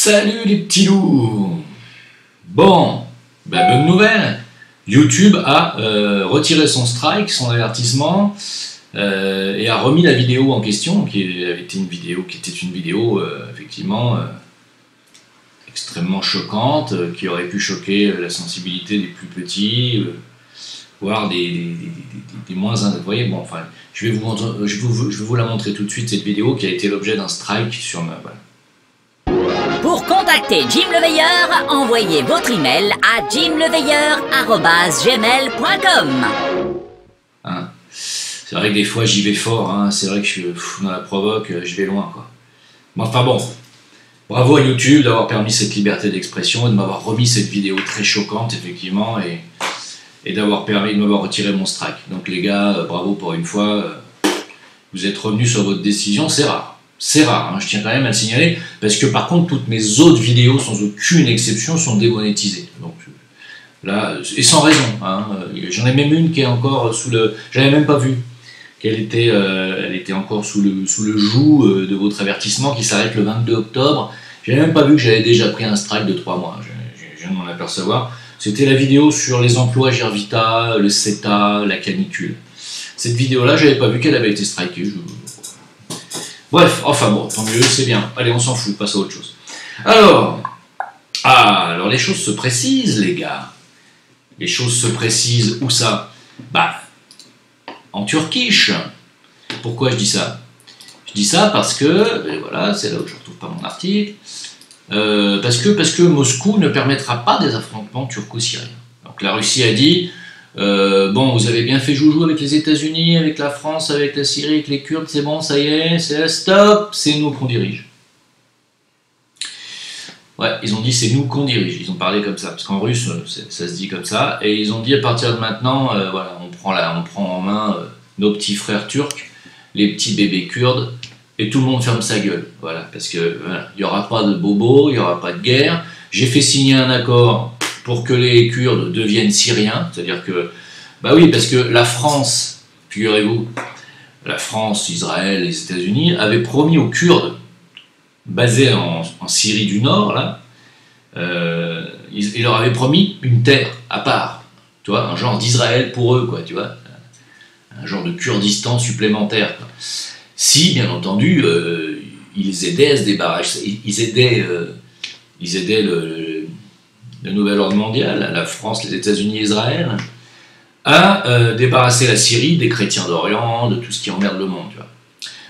Salut les petits loups. Bon, bonne nouvelle. YouTube a retiré son strike, son avertissement, et a remis la vidéo en question, qui était une vidéo effectivement extrêmement choquante, qui aurait pu choquer la sensibilité des plus petits, voire des moins... Vous voyez, bon, enfin, je vais vous la montrer tout de suite, cette vidéo qui a été l'objet d'un strike sur ma... Voilà. Pour contacter Jim Le Veilleur, envoyez votre email à jimleveilleur@gmail.com. Hein, c'est vrai que des fois j'y vais fort, hein, c'est vrai que je dans la provoque, je vais loin, quoi. Mais enfin bon, bravo à YouTube d'avoir permis cette liberté d'expression et de m'avoir remis cette vidéo très choquante, effectivement, et d'avoir permis de m'avoir retiré mon strike. Donc les gars, bravo pour une fois, vous êtes revenus sur votre décision, c'est rare. C'est rare, hein, je tiens quand même à le signaler, parce que par contre, toutes mes autres vidéos, sans aucune exception, sont démonétisées. Donc là, et sans raison. Hein, j'en ai même une qui est encore sous le... J'avais même pas vu qu'elle était, elle était encore sous le joug de votre avertissement qui s'arrête le 22 octobre. J'avais même pas vu que j'avais déjà pris un strike de 3 mois. Je viens de m'en apercevoir. C'était la vidéo sur les emplois Gervita, le CETA, la canicule. Cette vidéo-là, j'avais pas vu qu'elle avait été strikée. Bref, enfin bon, tant mieux, c'est bien. Allez, on s'en fout, passe à autre chose. Alors les choses se précisent, les gars. Les choses se précisent, où ça? En Turquiche. Pourquoi je dis ça? Je dis ça parce que, voilà, c'est là où je ne retrouve pas mon article, parce que Moscou ne permettra pas des affrontements turco-syriens. Donc la Russie a dit, bon, vous avez bien fait joujou avec les États-Unis, avec la France, avec la Syrie, avec les Kurdes, c'est bon, ça y est, c'est stop, c'est nous qu'on dirige. Ouais, ils ont dit c'est nous qu'on dirige, ils ont parlé comme ça, parce qu'en russe, ça se dit comme ça, et ils ont dit à partir de maintenant, voilà, on prend en main nos petits frères turcs, les petits bébés kurdes, et tout le monde ferme sa gueule, voilà, parce que voilà, il n'y aura pas de bobo, il n'y aura pas de guerre, j'ai fait signer un accord pour que les Kurdes deviennent syriens, c'est-à-dire que, oui, parce que la France, figurez-vous, la France, Israël, les États-Unis avaient promis aux Kurdes, basés en Syrie du Nord, là, ils leur avaient promis une terre à part, tu vois, un genre d'Israël pour eux, quoi, tu vois, un genre de Kurdistan supplémentaire, quoi. Si, bien entendu, ils aidaient à se débarrasser, ils aidaient le nouvel ordre mondial, la France, les États-Unis, Israël, à débarrasser la Syrie des chrétiens d'Orient, de tout ce qui emmerde le monde. Tu vois.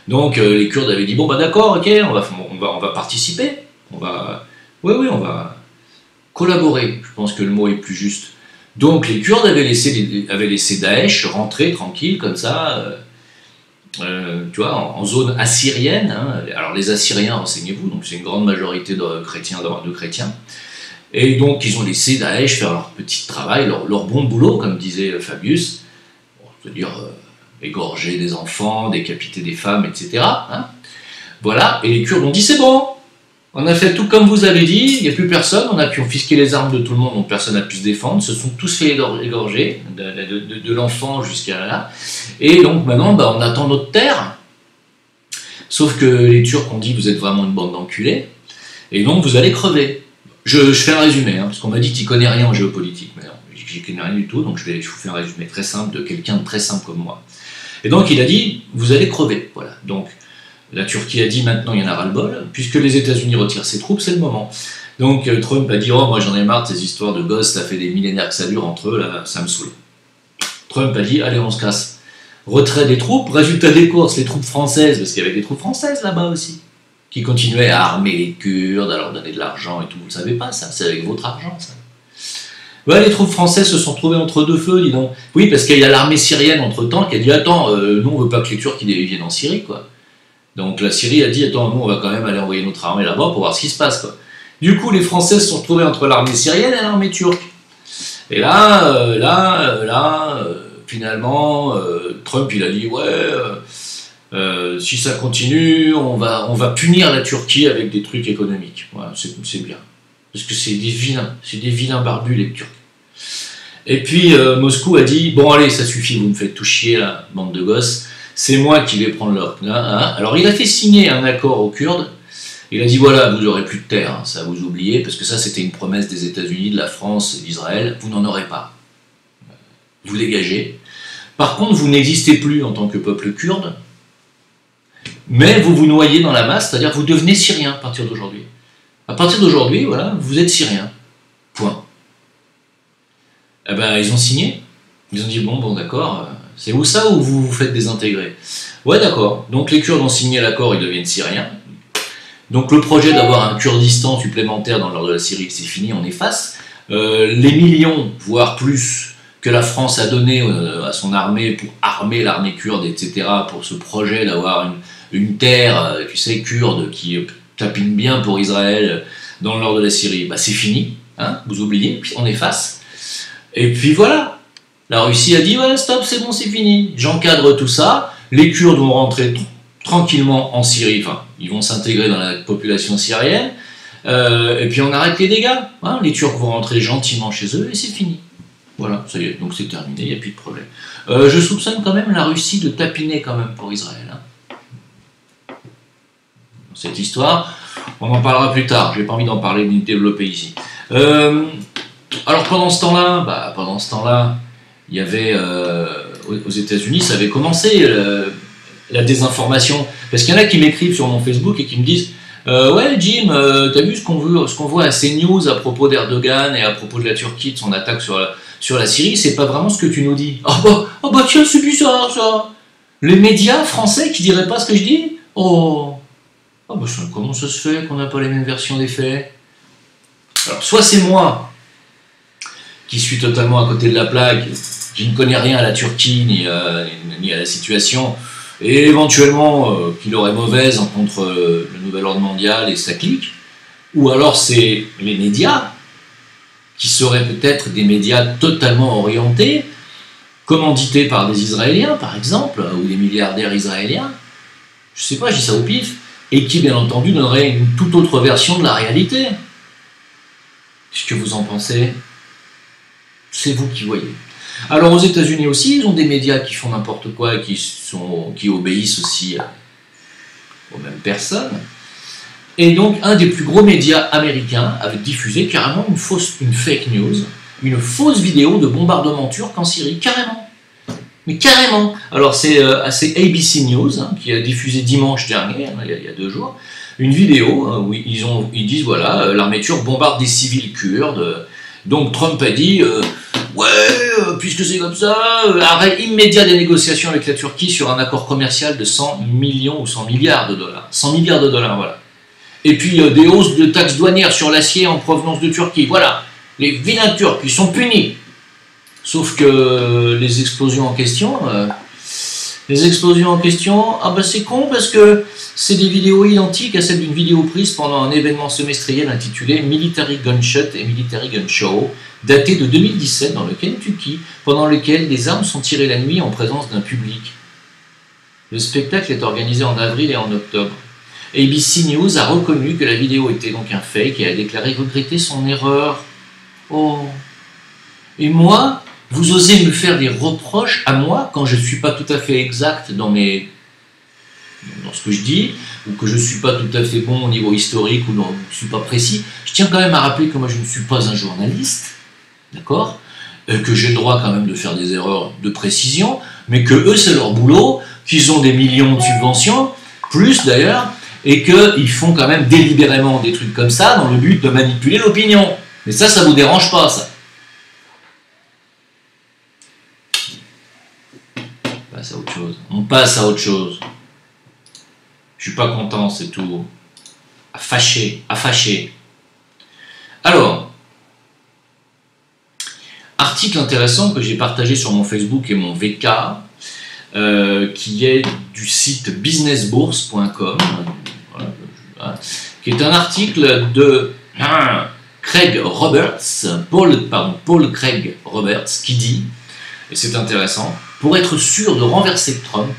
Donc les Kurdes avaient dit, bon d'accord, ok, on va participer, on va collaborer, je pense que le mot est plus juste. Donc les Kurdes avaient laissé Daesh rentrer tranquille, comme ça, tu vois, en zone assyrienne. Hein. Alors les Assyriens, renseignez-vous, donc c'est une grande majorité de chrétiens. Et donc, ils ont laissé Daesh faire leur petit travail, leur bon boulot, comme disait Fabius, c'est-à-dire égorger des enfants, décapiter des femmes, etc. Hein. Voilà, et les Kurdes ont dit, c'est bon, on a fait tout comme vous avez dit, il n'y a plus personne, on a pu confisquer les armes de tout le monde, donc personne n'a pu se défendre, se sont tous fait égorger, de l'enfant jusqu'à là, et donc maintenant, on attend notre terre, sauf que les Turcs ont dit, vous êtes vraiment une bande d'enculés, et donc vous allez crever. Je fais un résumé, hein, parce qu'on m'a dit que tu connais rien en géopolitique, mais non, j'y connais rien du tout, donc je vous fais un résumé très simple de quelqu'un de très simple comme moi. Et donc il a dit, vous allez crever, voilà. Donc la Turquie a dit, maintenant il y en a ras-le-bol, puisque les États-Unis retirent ses troupes, c'est le moment. Donc Trump a dit, oh moi j'en ai marre de ces histoires de gosses, ça fait des millénaires que ça dure entre eux, là, ça me saoule. Trump a dit, allez on se casse. Retrait des troupes, résultat des courses, les troupes françaises, parce qu'il y avait des troupes françaises là-bas aussi, qui continuaient à armer les Kurdes, à leur donner de l'argent et tout. Vous ne savez pas ça, c'est avec votre argent ça. Ouais, les troupes françaises se sont trouvées entre deux feux, dis donc. Oui, parce qu'il y a l'armée syrienne entre-temps qui a dit, attends, nous on veut pas que les Turcs viennent en Syrie, quoi. Donc la Syrie a dit, attends, nous on va quand même aller envoyer notre armée là-bas pour voir ce qui se passe, quoi. Du coup, les Français se sont retrouvés entre l'armée syrienne et l'armée turque. Et là, finalement, Trump il a dit, ouais... si ça continue, on va punir la Turquie avec des trucs économiques. Voilà, c'est bien. Parce que c'est des vilains barbus les Turcs. Et puis Moscou a dit, bon allez, ça suffit, vous me faites tout chier là, bande de gosses, c'est moi qui vais prendre leur... Hein. Alors il a fait signer un accord aux Kurdes, Il a dit voilà, vous n'aurez plus de terre, hein, ça vous oubliez, parce que ça c'était une promesse des États-Unis, de la France et d'Israël, vous n'en aurez pas. Vous dégagez. Par contre, vous n'existez plus en tant que peuple kurde, mais vous vous noyez dans la masse, c'est-à-dire vous devenez syrien à partir d'aujourd'hui. À partir d'aujourd'hui, voilà, vous êtes syrien. Point. Eh ben, ils ont signé. Ils ont dit bon, d'accord, c'est où ça ou vous vous faites désintégrer? Ouais, d'accord. Donc les Kurdes ont signé l'accord, ils deviennent syriens. Donc le projet d'avoir un Kurdistan supplémentaire dans le nord de la Syrie, c'est fini, on efface. Les millions, voire plus, que la France a donné à son armée pour armer l'armée kurde, etc., pour ce projet d'avoir une terre, tu sais, kurde, qui tapine bien pour Israël dans le nord de la Syrie, bah, c'est fini, hein, vous oubliez, puis on efface. Et puis voilà, la Russie a dit ouais, stop, c'est bon, c'est fini, j'encadre tout ça, les Kurdes vont rentrer tranquillement en Syrie, enfin, ils vont s'intégrer dans la population syrienne, et puis on arrête les dégâts, hein, les Turcs vont rentrer gentiment chez eux et c'est fini. Voilà, ça y est, donc c'est terminé, il n'y a plus de problème. Je soupçonne quand même la Russie de tapiner quand même pour Israël. Hein. Cette histoire, on en parlera plus tard, j'ai pas envie d'en parler ni de développer ici. Alors pendant ce temps-là, il y avait aux États-Unis, ça avait commencé la désinformation. Parce qu'il y en a qui m'écrivent sur mon Facebook et qui me disent ouais Jim, t'as vu ce qu'on voit à CNews à propos d'Erdogan et à propos de la Turquie, de son attaque sur la Syrie, c'est pas vraiment ce que tu nous dis. Ah bah tiens, c'est bizarre ça. Les médias français qui diraient pas ce que je dis? Oh bah comment ça se fait qu'on n'a pas les mêmes versions des faits? Alors soit c'est moi qui suis totalement à côté de la plaque, qui ne connais rien à la Turquie ni à la situation, et éventuellement qu'il aurait mauvaise contre le nouvel ordre mondial et sa clique, ou alors c'est les médias, qui seraient peut-être des médias totalement orientés, commandités par des Israéliens par exemple, ou des milliardaires israéliens, je sais pas, je dis ça au pif, et qui bien entendu donneraient une toute autre version de la réalité. Qu'est-ce que vous en pensez? C'est vous qui voyez. Alors aux États-Unis aussi, ils ont des médias qui font n'importe quoi et qui obéissent aussi aux mêmes personnes. Et donc un des plus gros médias américains avait diffusé carrément une fake news, une fausse vidéo de bombardement turc en Syrie, carrément. Mais carrément. Alors c'est ABC News hein, qui a diffusé dimanche dernier, il y a 2 jours, une vidéo où ils disent voilà, l'armée turque bombarde des civils kurdes. Donc Trump a dit puisque c'est comme ça, arrêt immédiat des négociations avec la Turquie sur un accord commercial de 100 millions ou 100 milliards de dollars. 100 milliards de dollars, voilà. Et puis des hausses de taxes douanières sur l'acier en provenance de Turquie. Voilà, les vilains Turcs, ils sont punis. Sauf que les explosions en question, ah bah c'est con parce que c'est des vidéos identiques à celles d'une vidéo prise pendant un événement semestriel intitulé Military Gunshot et Military Gun Show, daté de 2017 dans le Kentucky, pendant lequel des armes sont tirées la nuit en présence d'un public. Le spectacle est organisé en avril et en octobre. ABC News a reconnu que la vidéo était donc un fake et a déclaré regretter son erreur. Oh. Et moi, vous osez me faire des reproches à moi quand je ne suis pas tout à fait exact dans ce que je dis, ou que je ne suis pas tout à fait bon au niveau historique, ou non, je ne suis pas précis. Je tiens quand même à rappeler que moi je ne suis pas un journaliste, d'accord, que j'ai le droit quand même de faire des erreurs de précision, mais que eux c'est leur boulot, qu'ils ont des millions de subventions, plus d'ailleurs, et qu'ils font quand même délibérément des trucs comme ça dans le but de manipuler l'opinion. Mais ça vous dérange pas, ça. On passe à autre chose. Je suis pas content, c'est tout. À fâcher. Alors, article intéressant que j'ai partagé sur mon Facebook et mon VK, qui est du site businessbourse.com, voilà, qui est un article de Craig Roberts, Paul Craig Roberts, qui dit, et c'est intéressant, pour être sûr de renverser Trump,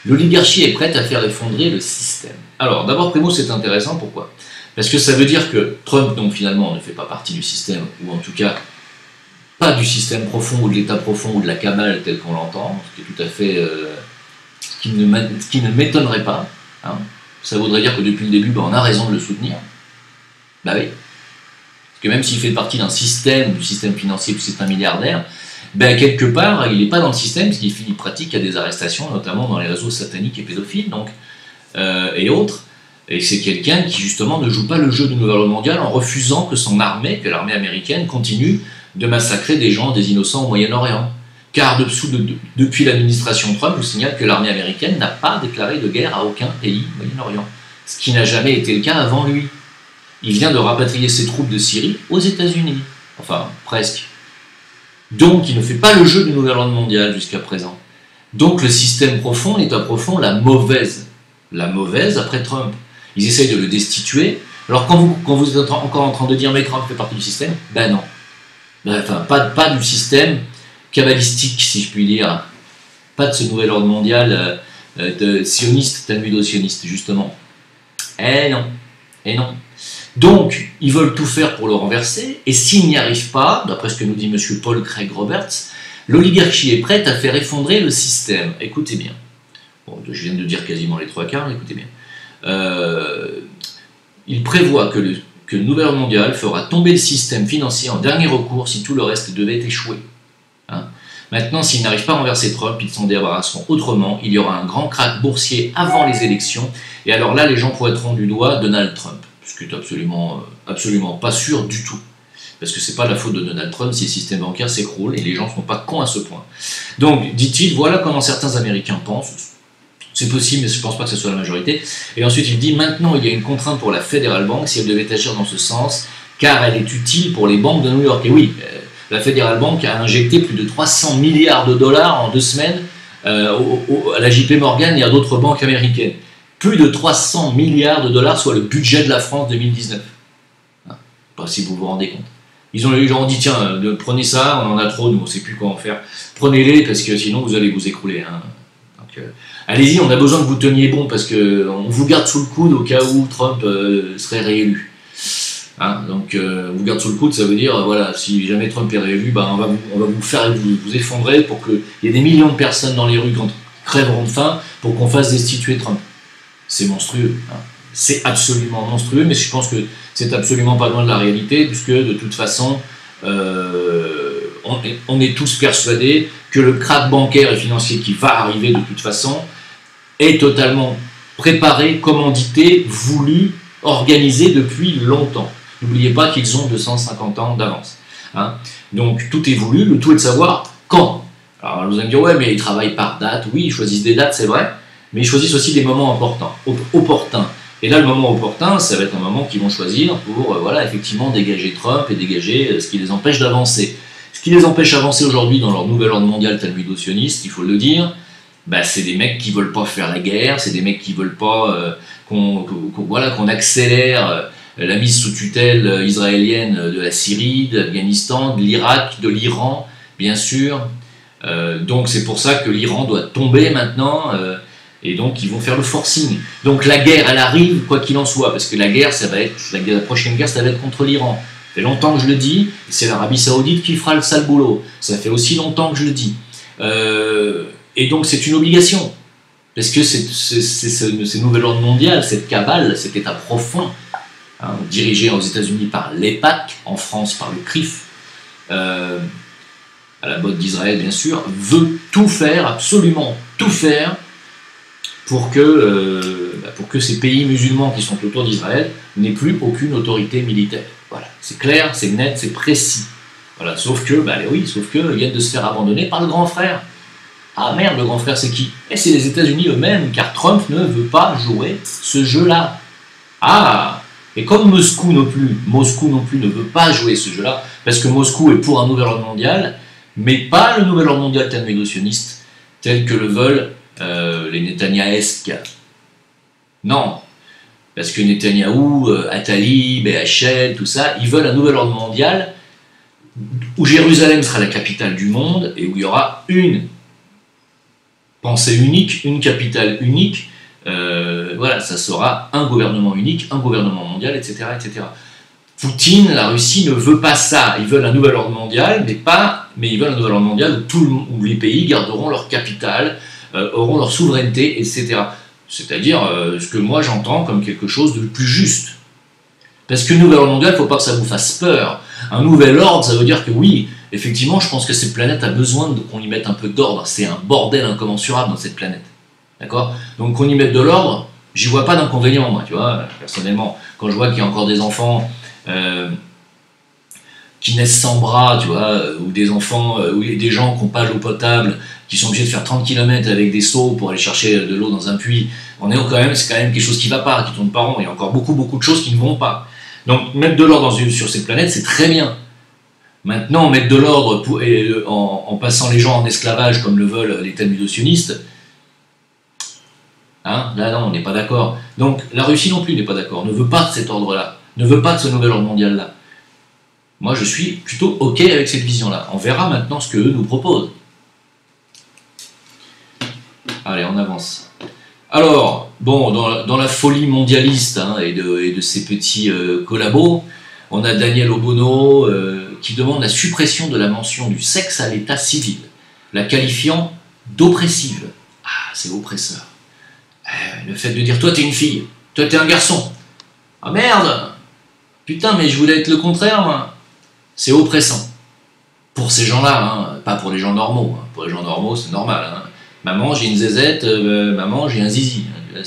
l'oligarchie est prête à faire effondrer le système. Alors, d'abord, primo, c'est intéressant, pourquoi? Parce que ça veut dire que Trump, donc finalement, ne fait pas partie du système, ou en tout cas, pas du système profond, ou de l'état profond, ou de la cabale tel qu'on l'entend, ce qui est tout à fait... qui ne m'étonnerait pas, hein, Ça voudrait dire que depuis le début, on a raison de le soutenir. Bah oui. Parce que même s'il fait partie du système financier, du système milliardaire, ben quelque part, il n'est pas dans le système, parce qu'il pratique à des arrestations, notamment dans les réseaux sataniques et pédophiles, donc, et autres. Et c'est quelqu'un qui, justement, ne joue pas le jeu du nouvel ordre mondial en refusant que son armée, que l'armée américaine, continue de massacrer des gens, des innocents au Moyen-Orient. Car depuis l'administration Trump, je vous signale que l'armée américaine n'a pas déclaré de guerre à aucun pays Moyen-Orient. Ce qui n'a jamais été le cas avant lui. Il vient de rapatrier ses troupes de Syrie aux États-Unis. Enfin, presque. Donc, il ne fait pas le jeu du nouvel ordre mondial jusqu'à présent. Donc, le système profond, l'état profond, la mauvaise. La mauvaise après Trump. Ils essayent de le destituer. Alors, quand vous êtes encore en train de dire « mais Trump fait partie du système », ben non. Enfin, pas du système kabbalistique, si je puis dire. Pas de ce nouvel ordre mondial de sioniste, talmudo-sioniste, justement. Eh non. Eh non. Donc, ils veulent tout faire pour le renverser, et s'ils n'y arrivent pas, d'après ce que nous dit M. Paul Craig Roberts, l'oligarchie est prête à faire effondrer le système. Écoutez bien. Bon, je viens de dire quasiment les 3/4, écoutez bien. Il prévoit que le nouvel ordre mondial fera tomber le système financier en dernier recours si tout le reste devait échouer. Hein. Maintenant, s'ils n'arrivent pas à renverser Trump, ils s'en débarrasseront autrement. Il y aura un grand krach boursier avant les élections, et alors là, les gens pointeront du doigt Donald Trump. Ce qui est absolument pas sûr du tout. Parce que c'est pas la faute de Donald Trump si le système bancaire s'écroule, et les gens ne sont pas cons à ce point. Donc, dit-il, voilà comment certains Américains pensent. C'est possible, mais je ne pense pas que ce soit la majorité. Et ensuite, il dit, maintenant, il y a une contrainte pour la Federal Bank, si elle devait agir dans ce sens, car elle est utile pour les banques de New York. Et oui, la Federal Bank a injecté plus de 300 milliards de dollars en 2 semaines à la JP Morgan et à d'autres banques américaines. Plus de 300 milliards de dollars, soit le budget de la France 2019. Pas si vous vous rendez compte. Ils ont dit, tiens, prenez ça, on en a trop, nous on ne sait plus quoi en faire. Prenez-les, parce que sinon vous allez vous écrouler. Hein. Donc, allez-y, on a besoin que vous teniez bon, parce qu'on vous garde sous le coude au cas où Trump serait réélu. Hein, donc, vous garde sous le coude, ça veut dire, voilà, si jamais Trump est réélu, ben, on va vous faire vous effondrer pour qu'il y ait des millions de personnes dans les rues qui crèveront de faim pour qu'on fasse destituer Trump. C'est monstrueux. Hein. C'est absolument monstrueux, mais je pense que c'est absolument pas loin de la réalité, puisque de toute façon, on est tous persuadés que le krach bancaire et financier qui va arriver de toute façon est totalement préparé, commandité, voulu, organisé depuis longtemps. N'oubliez pas qu'ils ont 250 ans d'avance. Hein. Donc tout est voulu, le tout est de savoir quand. Alors vous allez me dire, ouais, mais ils travaillent par date. Oui, ils choisissent des dates, c'est vrai, mais ils choisissent aussi des moments opportuns. Et là, le moment opportun, ça va être un moment qu'ils vont choisir pour, voilà, effectivement, dégager Trump et dégager ce qui les empêche d'avancer. Ce qui les empêche d'avancer aujourd'hui dans leur nouvel ordre mondial talmudo-sioniste, il faut le dire, bah, c'est des mecs qui veulent pas faire la guerre, c'est des mecs qui veulent pas qu'on accélère la mise sous tutelle israélienne de la Syrie, de l'Afghanistan, de l'Irak, de l'Iran, bien sûr. Donc c'est pour ça que l'Iran doit tomber maintenant, et donc ils vont faire le forcing. Donc la guerre, elle arrive, quoi qu'il en soit, parce que la guerre, la prochaine guerre, ça va être contre l'Iran. Ça fait longtemps que je le dis, c'est l'Arabie Saoudite qui fera le sale boulot. Ça fait aussi longtemps que je le dis. Et donc c'est une obligation. Parce que c'est ce nouvel ordre mondial, cette cabale, cet état profond, hein, dirigé aux États-Unis par l'EPAC, en France par le CRIF, à la botte d'Israël bien sûr, veut tout faire, absolument tout faire, pour que ces pays musulmans qui sont autour d'Israël n'aient plus aucune autorité militaire. Voilà, c'est clair, c'est net, c'est précis. Voilà, sauf que, ils viennent de se faire abandonner par le grand frère. Ah merde, le grand frère c'est qui? Et c'est les États-Unis eux-mêmes, car Trump ne veut pas jouer ce jeu-là. Ah, et comme Moscou non plus ne veut pas jouer ce jeu-là, parce que Moscou est pour un nouvel ordre mondial, mais pas le nouvel ordre mondial talmudo-sioniste, tel que le veulent les Netanyahesques. Non, parce que Netanyahou, Attali, BHL, tout ça, ils veulent un nouvel ordre mondial où Jérusalem sera la capitale du monde et où il y aura une pensée unique, une capitale unique, voilà, ça sera un gouvernement unique, un gouvernement mondial, etc., etc. Poutine, la Russie ne veut pas ça. Ils veulent un nouvel ordre mondial, mais ils veulent un nouvel ordre mondial où les pays garderont leur capitale, auront leur souveraineté, etc. C'est-à-dire ce que moi j'entends comme quelque chose de plus juste. Parce que nouvel ordre mondial, il ne faut pas que ça vous fasse peur. Un nouvel ordre, ça veut dire que oui, effectivement, je pense que cette planète a besoin qu'on y mette un peu d'ordre. C'est un bordel incommensurable dans cette planète. D'accord? Donc qu'on y mette de l'ordre, j'y vois pas d'inconvénient, moi, tu vois, personnellement. Quand je vois qu'il y a encore des enfants qui naissent sans bras, tu vois, ou des enfants, ou des gens qui n'ont pas l'eau potable, qui sont obligés de faire 30 km avec des seaux pour aller chercher de l'eau dans un puits, c'est quand même quelque chose qui ne va pas, qui tourne pas rond. Il y a encore beaucoup de choses qui ne vont pas. Donc mettre de l'ordre sur cette planète, c'est très bien. Maintenant, mettre de l'ordre en passant les gens en esclavage, comme le veulent les talmudo-sionistes, hein, là non, on n'est pas d'accord. Donc la Russie non plus n'est pas d'accord, ne veut pas de cet ordre-là, ne veut pas de ce nouvel ordre mondial-là. Moi, je suis plutôt OK avec cette vision-là. On verra maintenant ce qu'eux nous proposent. Allez, on avance. Alors, bon, dans la folie mondialiste hein, et de ces petits collabos, on a Daniel Obono qui demande la suppression de la mention du sexe à l'état civil, la qualifiant d'oppressive. Ah, c'est oppresseur. Le fait de dire, toi t'es une fille, toi t'es un garçon. Ah merde! Putain, mais je voulais être le contraire, moi. C'est oppressant. Pour ces gens-là, hein, pas pour les gens normaux. Hein. Pour les gens normaux, c'est normal. Hein. Maman, j'ai une zézette, maman, j'ai un zizi. Hein.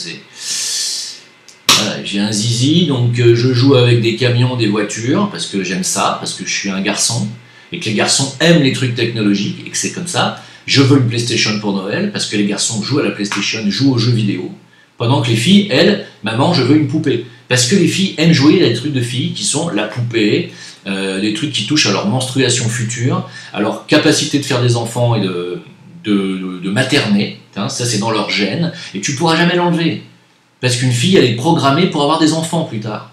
Voilà, j'ai un zizi, donc je joue avec des camions, des voitures, parce que j'aime ça, parce que je suis un garçon, et que les garçons aiment les trucs technologiques, et que c'est comme ça. Je veux une PlayStation pour Noël, parce que les garçons jouent à la PlayStation, jouent aux jeux vidéo, pendant que les filles, elles, maman, je veux une poupée. Parce que les filles aiment jouer à des trucs de filles qui sont la poupée, des trucs qui touchent à leur menstruation future, à leur capacité de faire des enfants et de materner, hein, ça c'est dans leur gène, et tu pourras jamais l'enlever. Parce qu'une fille, elle est programmée pour avoir des enfants plus tard.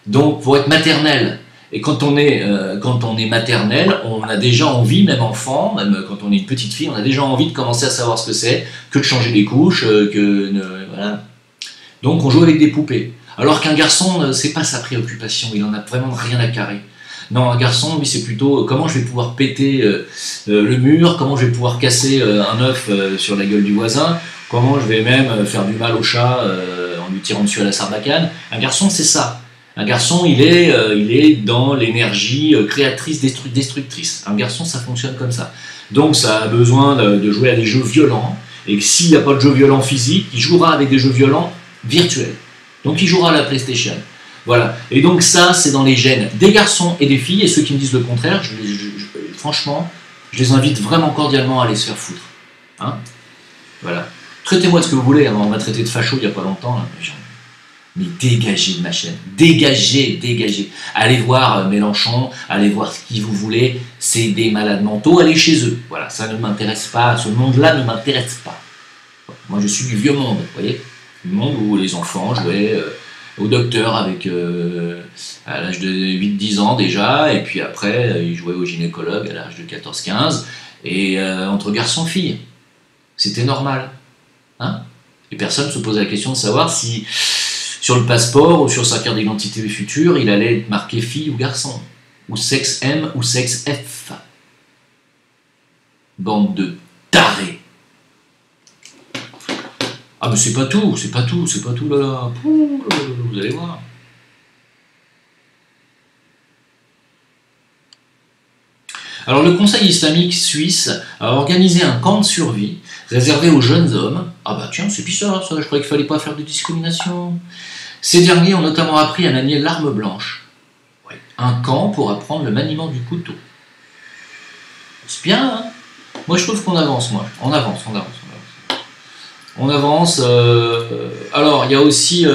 Donc, pour être maternelle. Et quand on est maternelle, on a déjà envie, même enfant, même quand on est une petite fille, on a déjà envie de commencer à savoir ce que c'est, que de changer des couches, voilà. Donc, on joue avec des poupées. Alors qu'un garçon, c'est pas sa préoccupation, il en a vraiment rien à carrer. Non, un garçon, lui, c'est plutôt comment je vais pouvoir péter le mur, comment je vais pouvoir casser un œuf sur la gueule du voisin, comment je vais même faire du mal au chat en lui tirant dessus à la sarbacane. Un garçon, c'est ça. Un garçon, il est dans l'énergie créatrice, destructrice. Un garçon, ça fonctionne comme ça. Donc, ça a besoin de jouer à des jeux violents, et s'il n'y a pas de jeux violents physiques, il jouera avec des jeux violents virtuels. Donc, il jouera à la PlayStation. Voilà. Et donc, ça, c'est dans les gènes des garçons et des filles, et ceux qui me disent le contraire, franchement, je les invite vraiment cordialement à aller se faire foutre. Hein? Voilà. Traitez-moi de ce que vous voulez, hein. On m'a traité de facho il n'y a pas longtemps, là. Mais dégagez de ma chaîne, dégagez. Allez voir Mélenchon, allez voir ce qui vous voulez, c'est des malades mentaux, allez chez eux. Voilà, ça ne m'intéresse pas, ce monde-là ne m'intéresse pas. Moi je suis du vieux monde, vous voyez, le monde où les enfants jouaient au docteur à l'âge de 8-10 ans déjà, et puis après ils jouaient au gynécologue à l'âge de 14-15, et entre garçons et filles. C'était normal. Hein? Et personne ne se posait la question de savoir si sur le passeport ou sur sa carte d'identité future, il allait être marqué fille ou garçon, ou sexe M ou sexe F. Bande de tarés. Ah mais c'est pas tout là. Pouh, là, vous allez voir. Alors le Conseil islamique suisse a organisé un camp de survie réservé aux jeunes hommes. Ah bah tiens, c'est bizarre ça, je croyais qu'il fallait pas faire de discrimination. Ces derniers ont notamment appris à manier l'arme blanche. Ouais. Un camp pour apprendre le maniement du couteau. C'est bien, hein? Moi je trouve qu'on avance, moi. On avance. Alors, il y a aussi,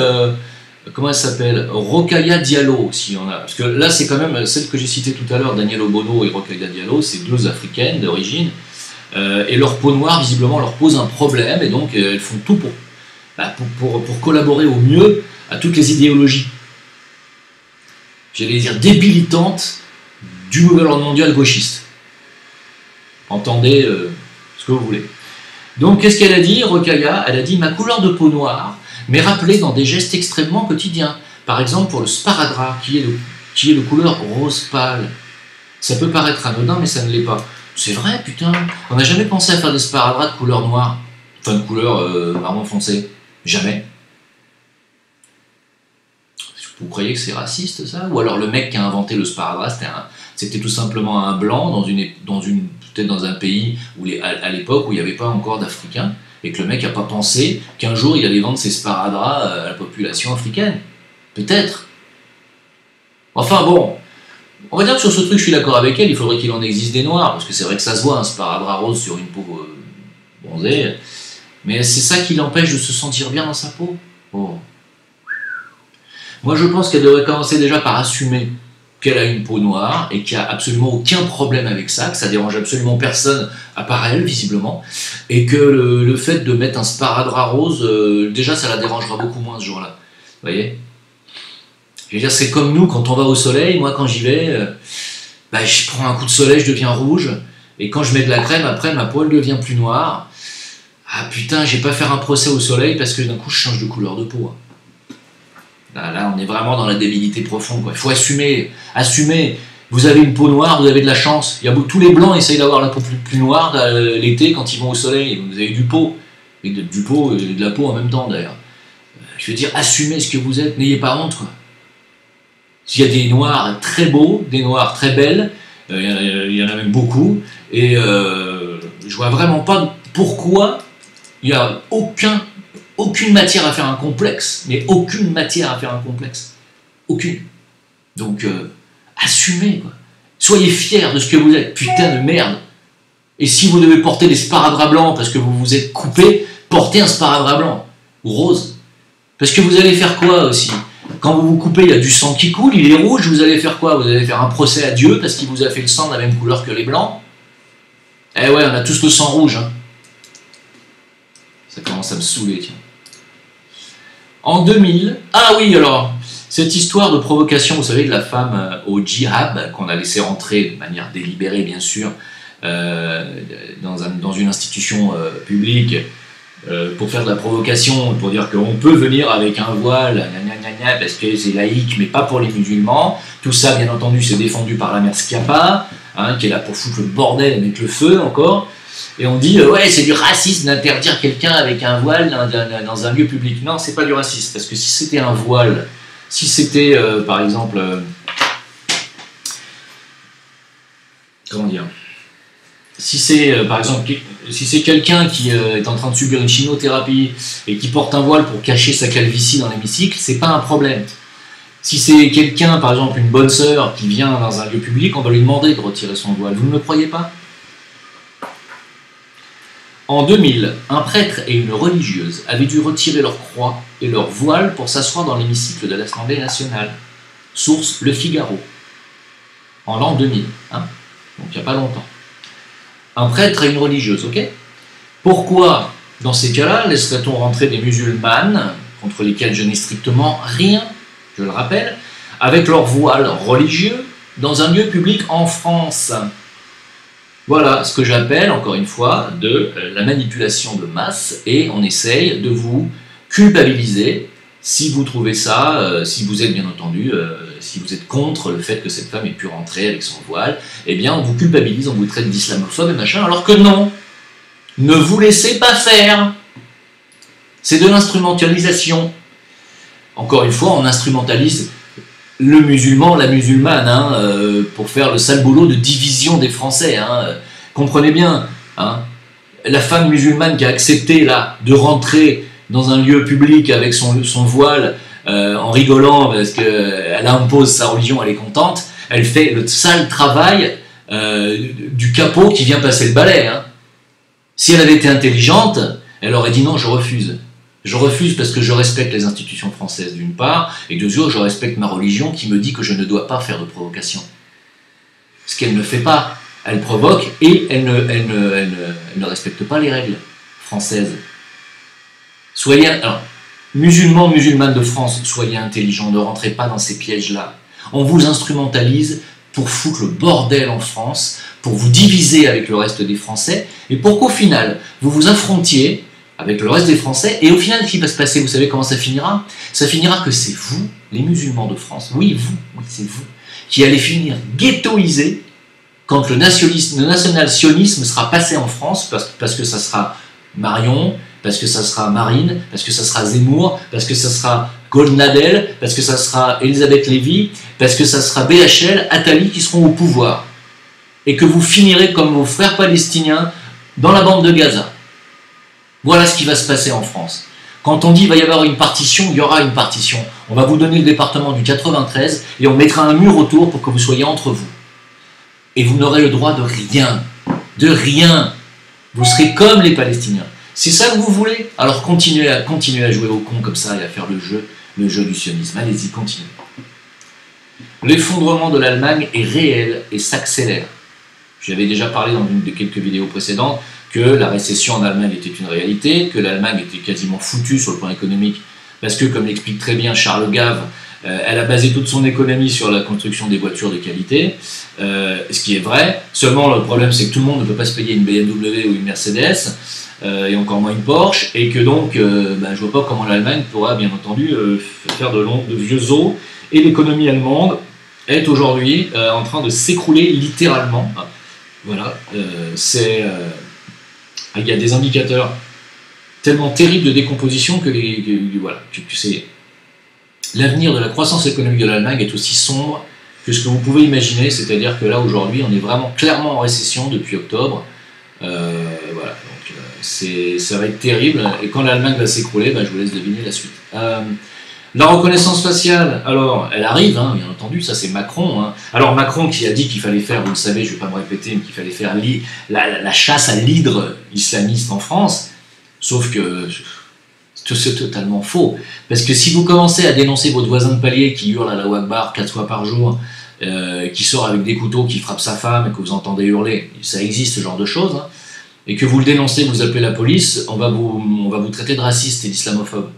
comment elle s'appelle? Rokhaya Diallo, aussi. Parce que là, c'est quand même celle que j'ai citée tout à l'heure, Daniel Obono et Rokhaya Diallo, c'est deux africaines d'origine. Et leur peau noire, visiblement, leur pose un problème, et donc elles font tout pour collaborer au mieux à toutes les idéologies, j'allais dire débilitantes, du nouvel ordre mondial gauchiste. Entendez ce que vous voulez. Donc, qu'est-ce qu'elle a dit, Rokhaya? Elle a dit « Ma couleur de peau noire m'est rappelée dans des gestes extrêmement quotidiens. Par exemple, pour le sparadrap, qui est de couleur rose pâle. Ça peut paraître anodin, mais ça ne l'est pas. C'est vrai, putain. On n'a jamais pensé à faire des sparadraps de couleur noire. Enfin, de couleur marron foncé. Jamais. Vous croyez que c'est raciste, ça? Ou alors le mec qui a inventé le sparadrap, c'était tout simplement un blanc peut-être dans un pays où à l'époque où il n'y avait pas encore d'Africains, et que le mec n'a pas pensé qu'un jour il allait vendre ses sparadraps à la population africaine. Peut-être. Enfin bon, on va dire que sur ce truc je suis d'accord avec elle, il faudrait qu'il en existe des noirs, parce que c'est vrai que ça se voit, un sparadrap rose sur une peau bronzée, mais c'est ça qui l'empêche de se sentir bien dans sa peau. Oh. Moi je pense qu'elle devrait commencer déjà par assumer qu'elle a une peau noire et qu'il n'y a absolument aucun problème avec ça, que ça dérange absolument personne à part elle visiblement, et que le fait de mettre un sparadrap rose, déjà ça la dérangera beaucoup moins ce jour-là. Vous voyez? Je veux dire, c'est comme nous quand on va au soleil, moi quand j'y vais, je prends un coup de soleil, je deviens rouge, et quand je mets de la crème, après ma peau elle devient plus noire. Ah putain, j'ai pas faire un procès au soleil parce que d'un coup je change de couleur de peau. Là, on est vraiment dans la débilité profonde, quoi. Il faut assumer. Vous avez une peau noire, vous avez de la chance. Tous les blancs essayent d'avoir la peau plus noire l'été quand ils vont au soleil. Vous avez du pot. Et du pot et de la peau en même temps, d'ailleurs. Je veux dire, assumez ce que vous êtes. N'ayez pas honte, quoi. S'il y a des noirs très beaux, des noirs très belles, il y en a même beaucoup. Et je vois vraiment pas pourquoi il n'y a aucune matière à faire un complexe, mais aucune matière à faire un complexe. Aucune. Donc, assumez, quoi. Soyez fiers de ce que vous êtes, putain de merde. Et si vous devez porter des sparadraps blancs parce que vous vous êtes coupé, portez un sparadrap blanc, ou rose. Parce que vous allez faire quoi aussi? Quand vous vous coupez, il y a du sang qui coule, il est rouge, vous allez faire quoi? Vous allez faire un procès à Dieu parce qu'il vous a fait le sang de la même couleur que les blancs? Eh ouais, on a tous le sang rouge, hein. Ça commence à me saouler, tiens. En 2000, ah oui, alors, cette histoire de provocation, vous savez, de la femme au djihad, qu'on a laissé rentrer de manière délibérée, bien sûr, dans une institution publique, pour faire de la provocation, pour dire qu'on peut venir avec un voile, parce que c'est laïque, mais pas pour les musulmans. Tout ça, bien entendu, c'est défendu par la mère Schiappa, qui est là pour foutre le bordel et mettre le feu encore. Et on dit, ouais, c'est du racisme d'interdire quelqu'un avec un voile dans un lieu public. Non, c'est pas du racisme, parce que si c'était un voile, si c'était, par exemple, comment dire, si c'est, par exemple, si c'est quelqu'un qui est en train de subir une chimiothérapie et qui porte un voile pour cacher sa calvitie dans l'hémicycle, c'est pas un problème. Si c'est quelqu'un, par exemple, une bonne sœur qui vient dans un lieu public, on va lui demander de retirer son voile. Vous ne me croyez pas ? En 2000, un prêtre et une religieuse avaient dû retirer leur croix et leur voile pour s'asseoir dans l'hémicycle de l'Assemblée nationale. Source Le Figaro. En l'an 2000, donc il n'y a pas longtemps. Un prêtre et une religieuse, ok? Pourquoi, dans ces cas-là, laisserait-on rentrer des musulmanes, contre lesquelles je n'ai strictement rien, je le rappelle, avec leur voile religieux, dans un lieu public en France? Voilà ce que j'appelle, encore une fois, de la manipulation de masse, et on essaye de vous culpabiliser si vous trouvez ça, si vous êtes bien entendu, si vous êtes contre le fait que cette femme ait pu rentrer avec son voile, eh bien on vous culpabilise, on vous traite d'islamophobe et machin, alors que non, ne vous laissez pas faire. C'est de l'instrumentalisation. Encore une fois, on instrumentalise le musulman, la musulmane, pour faire le sale boulot de division des Français. Comprenez bien, la femme musulmane qui a accepté là de rentrer dans un lieu public avec son voile en rigolant parce qu'elle impose sa religion, elle est contente, elle fait le sale travail du capot qui vient passer le balai. Si elle avait été intelligente, elle aurait dit non, je refuse. Je refuse parce que je respecte les institutions françaises d'une part, et de deux, je respecte ma religion qui me dit que je ne dois pas faire de provocation. Ce qu'elle ne fait pas, elle provoque et elle ne respecte pas les règles françaises. Soyez, alors, musulmans, musulmanes de France, soyez intelligents, ne rentrez pas dans ces pièges-là. On vous instrumentalise pour foutre le bordel en France, pour vous diviser avec le reste des Français, et pour qu'au final, vous vous affrontiez avec le reste des Français, et au final, ce qui va se passer, vous savez comment ça finira? Ça finira que c'est vous, les musulmans de France, oui, c'est vous, qui allez finir ghettoisés quand le national-sionisme sera passé en France, parce que ça sera Marion, parce que ça sera Marine, parce que ça sera Zemmour, parce que ça sera Goldnadel, parce que ça sera Elisabeth Lévy, parce que ça sera BHL, Attali qui seront au pouvoir. Et que vous finirez comme vos frères palestiniens dans la bande de Gaza. Voilà ce qui va se passer en France. Quand on dit qu'il va y avoir une partition, il y aura une partition. On va vous donner le département du 93 et on mettra un mur autour pour que vous soyez entre vous. Et vous n'aurez le droit de rien. De rien. Vous serez comme les Palestiniens. C'est ça que vous voulez? Alors continuez à jouer au con comme ça et à faire le jeu du sionisme. Allez-y, continuez. L'effondrement de l'Allemagne est réel et s'accélère. J'avais déjà parlé dans une de quelques vidéos précédentes que la récession en Allemagne était une réalité, que l'Allemagne était quasiment foutue sur le plan économique, parce que, comme l'explique très bien Charles Gave, elle a basé toute son économie sur la construction des voitures de qualité, ce qui est vrai. Seulement, le problème, c'est que tout le monde ne peut pas se payer une BMW ou une Mercedes, et encore moins une Porsche, et que donc, je vois pas comment l'Allemagne pourra, bien entendu, faire de vieux os, et l'économie allemande est aujourd'hui en train de s'écrouler littéralement. Voilà, il y a des indicateurs tellement terribles de décomposition que c'est l'avenir de la croissance économique de l'Allemagne est aussi sombre que ce que vous pouvez imaginer, c'est-à-dire que là aujourd'hui on est vraiment clairement en récession depuis octobre. Voilà, donc ça va être terrible, et quand l'Allemagne va s'écrouler, je vous laisse deviner la suite. La reconnaissance faciale, alors, elle arrive, hein, bien entendu, ça c'est Macron. Hein. Alors Macron qui a dit qu'il fallait faire, vous le savez, je ne vais pas me répéter, mais qu'il fallait faire la chasse à l'hydre islamiste en France, sauf que c'est totalement faux. Parce que si vous commencez à dénoncer votre voisin de palier qui hurle à la Wakbar 4 fois par jour, qui sort avec des couteaux, qui frappe sa femme, et que vous entendez hurler, ça existe ce genre de choses, hein, et que vous le dénoncez, vous appelez la police, on va vous traiter de raciste et d'islamophobe.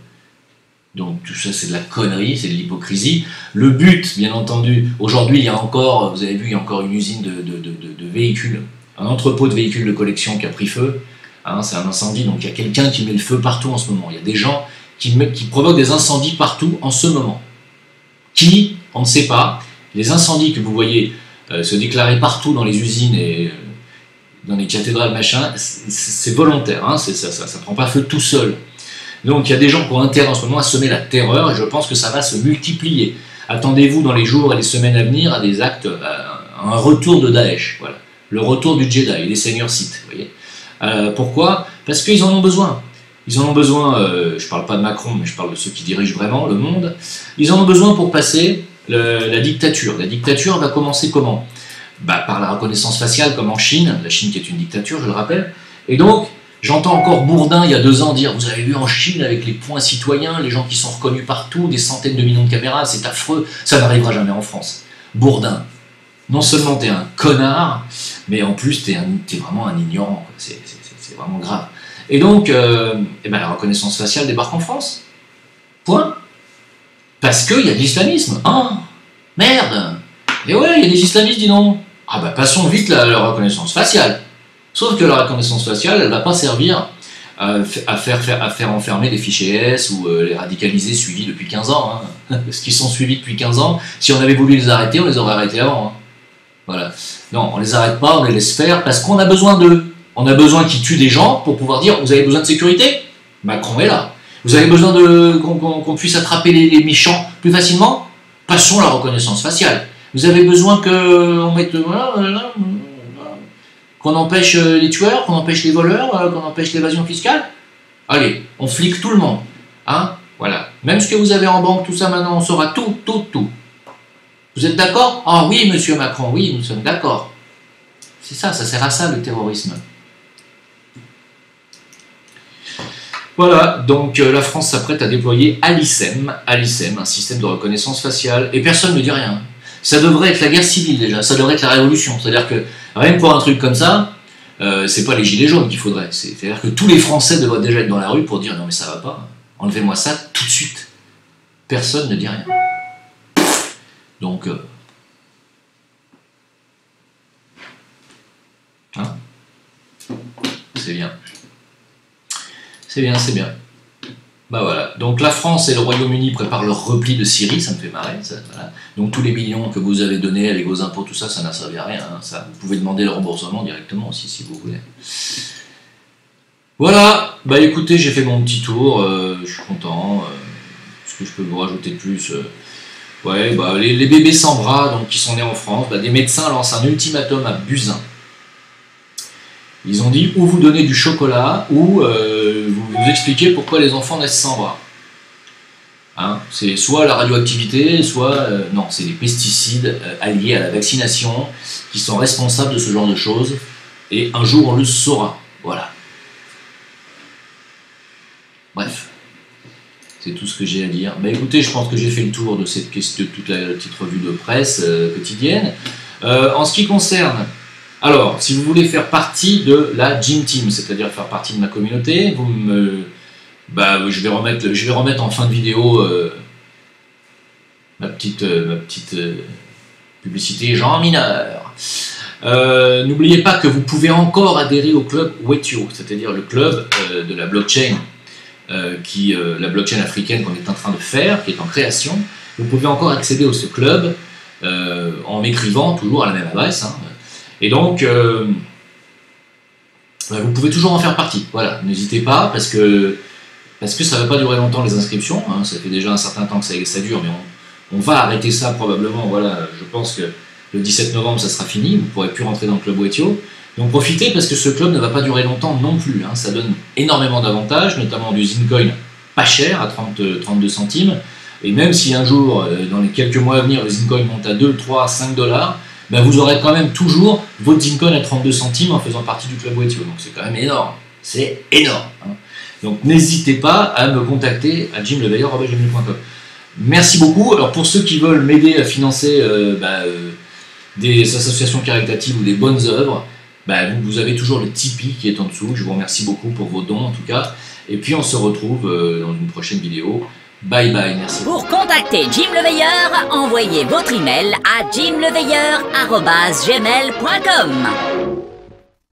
Donc tout ça c'est de la connerie, c'est de l'hypocrisie. Le but, bien entendu, aujourd'hui il y a encore, vous avez vu, il y a encore une usine de véhicules, un entrepôt de véhicules de collection qui a pris feu, hein, c'est un incendie, donc il y a quelqu'un qui met le feu partout en ce moment. Il y a des gens qui provoquent des incendies partout en ce moment. Qui, on ne sait pas. Les incendies que vous voyez se déclarer partout dans les usines et dans les cathédrales, machin, c'est volontaire, hein, ça ne prend pas feu tout seul. Donc il y a des gens qui ont intérêt en ce moment à semer la terreur, et je pense que ça va se multiplier. Attendez-vous dans les jours et les semaines à venir à des actes, à un retour de Daesh, voilà. Le retour du Jedi, les seigneurs Sith, vous voyez. Pourquoi? Parce qu'ils en ont besoin. Ils en ont besoin, je ne parle pas de Macron, mais je parle de ceux qui dirigent vraiment le monde. Ils en ont besoin pour passer la dictature. La dictature va commencer comment? Par la reconnaissance faciale, comme en Chine, la Chine qui est une dictature, je le rappelle. Et donc, j'entends encore Bourdin, il y a 2 ans, dire « Vous avez vu en Chine, avec les points citoyens, les gens qui sont reconnus partout, des centaines de millions de caméras, c'est affreux, ça n'arrivera jamais en France. » Bourdin, non seulement t'es un connard, mais en plus t'es vraiment un ignorant, c'est vraiment grave. Et donc, la reconnaissance faciale débarque en France. Point. Parce qu'il y a de l'islamisme. Oh, merde. Et ouais, il y a des islamistes, dis donc. Ah passons vite la reconnaissance faciale. Sauf que la reconnaissance faciale, elle ne va pas servir à faire enfermer les fichiers S ou les radicalisés suivis depuis 15 ans. Hein. Parce qu'ils sont suivis depuis 15 ans. Si on avait voulu les arrêter, on les aurait arrêtés avant. Hein. Voilà. Non, on les arrête pas, on les laisse faire parce qu'on a besoin d'eux. On a besoin qu'ils tuent des gens pour pouvoir dire « Vous avez besoin de sécurité ?» Macron est là. Vous avez besoin qu'on puisse attraper les méchants plus facilement? Passons à la reconnaissance faciale. Vous avez besoin qu'on mette... qu'on empêche les tueurs, qu'on empêche les voleurs, qu'on empêche l'évasion fiscale? Allez, on flique tout le monde. Hein? Voilà. Même ce que vous avez en banque, tout ça, maintenant, on saura tout. Vous êtes d'accord? Ah oui, monsieur Macron, oui, nous sommes d'accord. C'est ça sert à ça, le terrorisme. Voilà, donc la France s'apprête à déployer Alicem, un système de reconnaissance faciale, et personne ne dit rien. Ça devrait être la guerre civile déjà, ça devrait être la révolution. C'est-à-dire que rien que pour un truc comme ça, c'est pas les gilets jaunes qu'il faudrait. C'est-à-dire que tous les Français devraient déjà être dans la rue pour dire non mais ça va pas, enlevez-moi ça tout de suite. Personne ne dit rien. Donc, hein, c'est bien. C'est bien. Voilà. Donc la France et le Royaume-Uni préparent leur repli de Syrie, ça me fait marrer. Ça, voilà. Donc tous les millions que vous avez donnés avec vos impôts, tout ça, ça n'a servi à rien. Hein, ça. Vous pouvez demander le remboursement directement aussi si vous voulez. Voilà. Bah écoutez, j'ai fait mon petit tour, je suis content. Ce que je peux vous rajouter de plus Ouais, bah les bébés sans bras donc, qui sont nés en France, bah, des médecins lancent un ultimatum à Buzyn. Ils ont dit ou vous donnez du chocolat ou vous expliquez pourquoi les enfants naissent sans bras. Hein, c'est soit la radioactivité, soit non, c'est les pesticides alliés à la vaccination qui sont responsables de ce genre de choses. Et un jour on le saura. Voilà. Bref. C'est tout ce que j'ai à dire. Bah écoutez, je pense que j'ai fait le tour de cette question, de toute la petite revue de presse quotidienne. En ce qui concerne, alors, si vous voulez faire partie de la Gym Team, c'est-à-dire faire partie de ma communauté, je vais remettre en fin de vidéo ma petite publicité Jean Mineur. N'oubliez pas que vous pouvez encore adhérer au club Wetio, c'est-à-dire le club de la blockchain. La blockchain africaine qu'on est en train de faire, qui est en création. Vous pouvez encore accéder à ce club en m'écrivant toujours à la même adresse. Hein. Et donc, vous pouvez toujours en faire partie. Voilà, n'hésitez pas parce que ça ne va pas durer longtemps les inscriptions. Hein. Ça fait déjà un certain temps que ça dure, mais on va arrêter ça probablement. Voilà, je pense que le 17 novembre, ça sera fini. Vous ne pourrez plus rentrer dans le club Wetio. Donc profitez parce que ce club ne va pas durer longtemps non plus. Hein. Ça donne énormément d'avantages, notamment du Zincoin pas cher, à 32 centimes. Et même si un jour, dans les quelques mois à venir, le Zincoin monte à 2, 3, 5 $, ben vous aurez quand même toujours votre Zincoin à 32 centimes en faisant partie du club Wetio. Donc c'est quand même énorme. C'est énorme. Hein. Donc n'hésitez pas à me contacter à jimleveilleur@gmail.com. Merci beaucoup. Alors pour ceux qui veulent m'aider à financer des associations caritatives ou des bonnes œuvres, vous avez toujours le Tipeee qui est en dessous. Je vous remercie beaucoup pour vos dons en tout cas. Et puis on se retrouve dans une prochaine vidéo. Bye bye, merci. Pour contacter Jim le Veilleur, envoyez votre email à jimleveilleur@gmail.com.